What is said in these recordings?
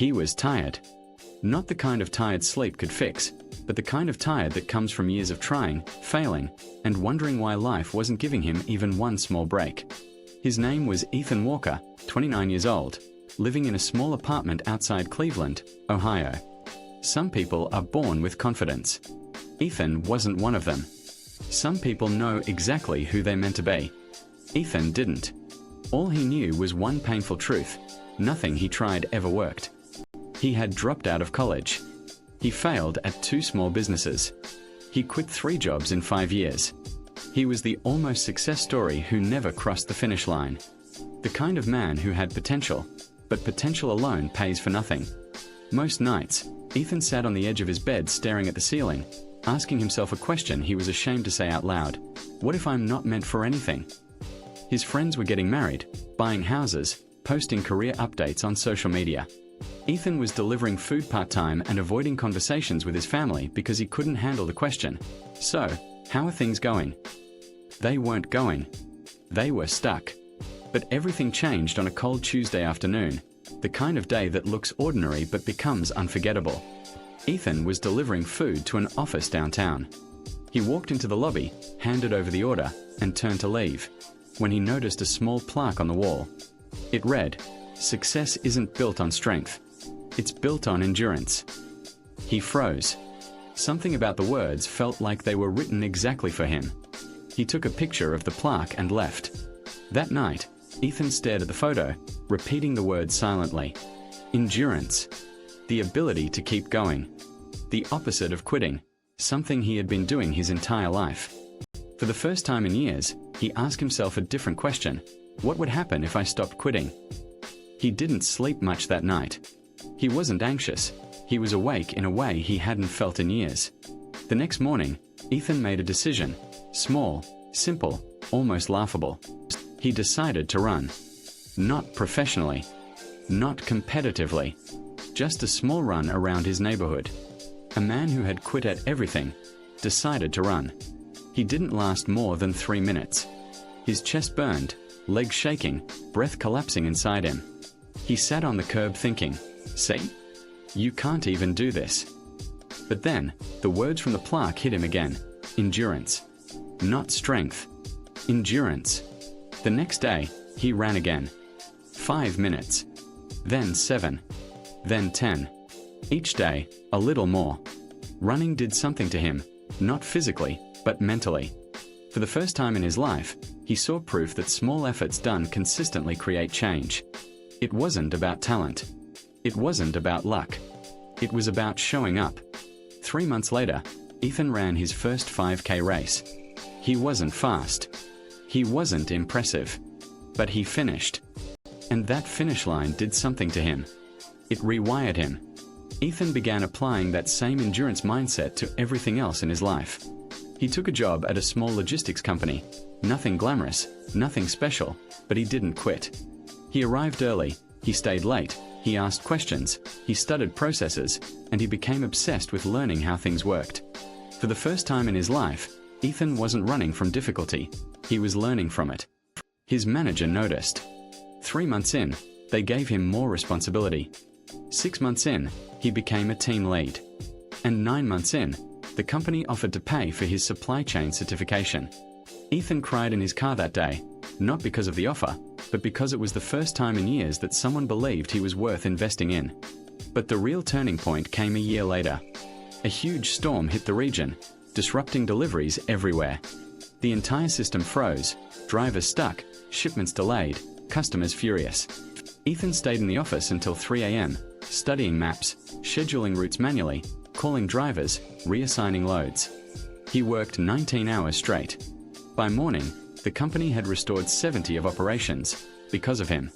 He was tired. Not the kind of tired sleep could fix, but the kind of tired that comes from years of trying, failing, and wondering why life wasn't giving him even one small break. His name was Ethan Walker, 29 years old, living in a small apartment outside Cleveland, Ohio. Some people are born with confidence. Ethan wasn't one of them. Some people know exactly who they're meant to be. Ethan didn't. All he knew was one painful truth: nothing he tried ever worked. He had dropped out of college. He failed at 2 small businesses. He quit 3 jobs in 5 years. He was the almost success story who never crossed the finish line. The kind of man who had potential, but potential alone pays for nothing. Most nights, Ethan sat on the edge of his bed staring at the ceiling, asking himself a question he was ashamed to say out loud: what if I'm not meant for anything? His friends were getting married, buying houses, posting career updates on social media. Ethan was delivering food part-time and avoiding conversations with his family because he couldn't handle the question: so, how are things going? They weren't going. They were stuck. But everything changed on a cold Tuesday afternoon, the kind of day that looks ordinary but becomes unforgettable. Ethan was delivering food to an office downtown. He walked into the lobby, handed over the order, and turned to leave, when he noticed a small plaque on the wall. It read, "Success isn't built on strength. It's built on endurance." He froze. Something about the words felt like they were written exactly for him. He took a picture of the plaque and left. That night, Ethan stared at the photo, repeating the words silently. Endurance. The ability to keep going. The opposite of quitting, something he had been doing his entire life. For the first time in years, he asked himself a different question: what would happen if I stopped quitting? He didn't sleep much that night. He wasn't anxious. He was awake in a way he hadn't felt in years. The next morning, Ethan made a decision. Small, simple, almost laughable. He decided to run. Not professionally. Not competitively. Just a small run around his neighborhood. A man who had quit at everything decided to run. He didn't last more than 3 minutes. His chest burned, legs shaking, breath collapsing inside him. He sat on the curb thinking, "See? You can't even do this." But then, the words from the plaque hit him again. Endurance. Not strength. Endurance. The next day, he ran again. 5 minutes. Then 7. Then 10. Each day, a little more. Running did something to him, not physically, but mentally. For the first time in his life, he saw proof that small efforts done consistently create change. It wasn't about talent. It wasn't about luck. It was about showing up. 3 months later, Ethan ran his first 5K race. He wasn't fast. He wasn't impressive. But he finished. And that finish line did something to him. It rewired him. Ethan began applying that same endurance mindset to everything else in his life. He took a job at a small logistics company. Nothing glamorous, nothing special, but he didn't quit. He arrived early, he stayed late, he asked questions, he studied processes, and he became obsessed with learning how things worked. For the first time in his life, Ethan wasn't running from difficulty, he was learning from it. His manager noticed. 3 months in, they gave him more responsibility. 6 months in, he became a team lead. And 9 months in, the company offered to pay for his supply chain certification. Ethan cried in his car that day, not because of the offer, but because it was the first time in years that someone believed he was worth investing in. But the real turning point came a year later. A huge storm hit the region, disrupting deliveries everywhere. The entire system froze, drivers stuck, shipments delayed, customers furious. Ethan stayed in the office until 3 a.m., studying maps, scheduling routes manually, calling drivers, reassigning loads. He worked 19 hours straight. By morning, the company had restored 70 of operations, because of him.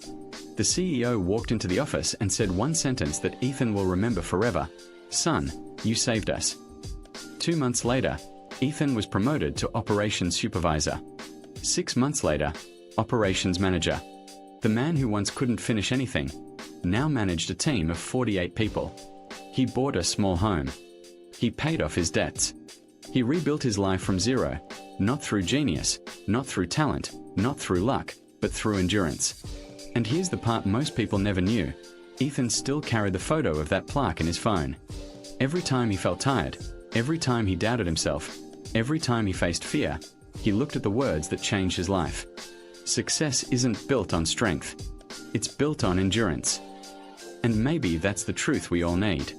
The CEO walked into the office and said one sentence that Ethan will remember forever: "Son, you saved us." 2 months later, Ethan was promoted to operations supervisor. 6 months later, operations manager. The man who once couldn't finish anything now managed a team of 48 people. He bought a small home. He paid off his debts. He rebuilt his life from zero, not through genius, not through talent, not through luck, but through endurance. And here's the part most people never knew. Ethan still carried the photo of that plaque in his phone. Every time he felt tired, every time he doubted himself, every time he faced fear, he looked at the words that changed his life. Success isn't built on strength. It's built on endurance. And maybe that's the truth we all need.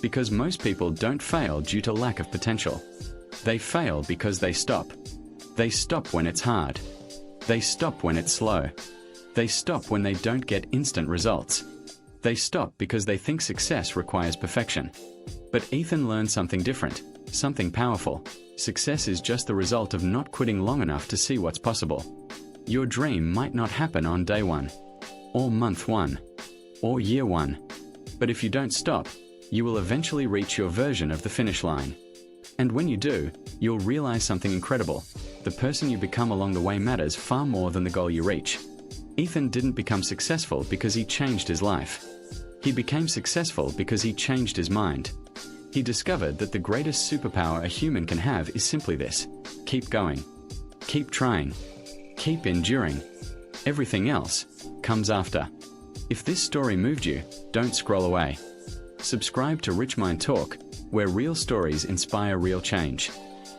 Because most people don't fail due to lack of potential. They fail because they stop. They stop when it's hard. They stop when it's slow. They stop when they don't get instant results. They stop because they think success requires perfection. But Ethan learned something different, something powerful. Success is just the result of not quitting long enough to see what's possible. Your dream might not happen on day one, or month one, or year one. But if you don't stop, you will eventually reach your version of the finish line. And when you do, you'll realize something incredible. The person you become along the way matters far more than the goal you reach. Ethan didn't become successful because he changed his life. He became successful because he changed his mind. He discovered that the greatest superpower a human can have is simply this: keep going, keep trying, keep enduring. Everything else comes after. If this story moved you, don't scroll away. Subscribe to Rich Mind Talk, where real stories inspire real change.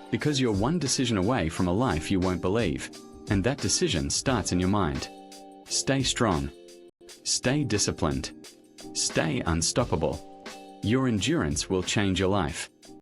Because you're one decision away from a life you won't believe, and that decision starts in your mind. Stay strong. Stay disciplined. Stay unstoppable. Your endurance will change your life.